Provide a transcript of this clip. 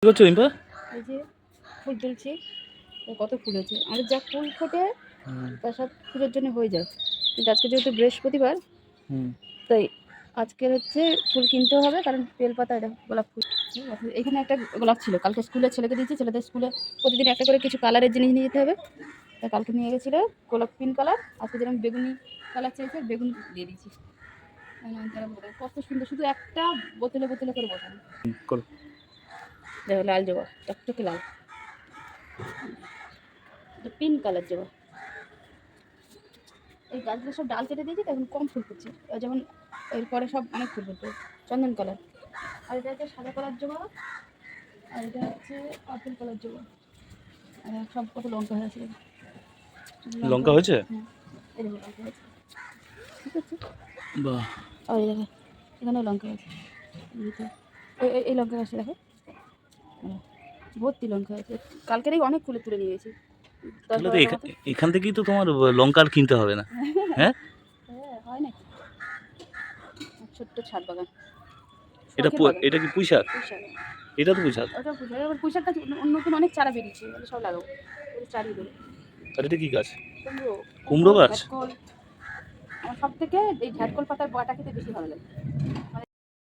করছো রিম্পা? এই যে ফুল তুলছি, কত ফুল হয়েছে। আর যা ফুল ফোটে তা সব পুজোর জন্য হয়ে যায়, কিন্তু আজকে যেহেতু বৃহস্পতিবার তাই আজকের হচ্ছে ফুল কিনতেও হবে, কারণ বেলপাতা, এটা গোলাপ ফুল। এখানে একটা গোলাপ ছিল, কালকে স্কুলে ছেলেকে দিয়েছি, ছেলেদের স্কুলে প্রতিদিন একটা করে কিছু কালারের জিনিস নিয়ে যেতে হবে। তা কালকে নিয়ে গেছিলো গোলাপ পিঙ্ক কালার, আজকে যেরকম বেগুনি কালার চাইছে বেগুন দিয়ে দিয়েছি। কত সুন্দর, শুধু একটা বোতলে বোতলে করে বসানো। দেখো লাল জবা, টকটকে লাল, পিঙ্ক কালার জবা। এই গাছগুলো সব ডাল কেটে দিয়েছি, এখন কম ফুল ফুটছে, যেমন এরপরে সব অনেক ফুল ফুটবে। চন্দন কালার, আর এটা হচ্ছে সাদা কালার জবা, আর এটা হচ্ছে পার্পল কালার জবা। আর সব কত লঙ্কা হয়েছে, লঙ্কা হয়েছে? হ্যাঁ এই দেখো লঙ্কা হয়েছে, ঠিক আছে। বাহ, আর এই দেখো এখানেও লঙ্কা আছে, এই লঙ্কা গাছটা দেখো, ভর্তি লঙ্কা আছে। কালকের এই অনেক ফুলে তুলে নিয়ে গেছি। তাহলে তো এখান থেকেই তো তোমার লঙ্কা আর কিনতে হবে না। হ্যাঁ, হ্যাঁ হয় নাকি? ছোট্ট ছাদ বাগান। এটা এটা কি পুঁই শাক? পুঁই শাক, এটা তো পুঁই শাক। ওটা পুঁই শাক। এবার পুঁই শাক গাছ নতুন অনেক চারা বেরিয়েছে, ওগুলো সব লাগাবো, ওগুলো চারিয়ে দেবো। আর এটা কি গাছ? কুমড়ো, কুমড়ো গাছ? ঢ্যাঁড়কল। আমার সব থেকে এই ঢ্যাঁড়কল পাতার বড়াটা খেতে বেশি ভালো লাগে।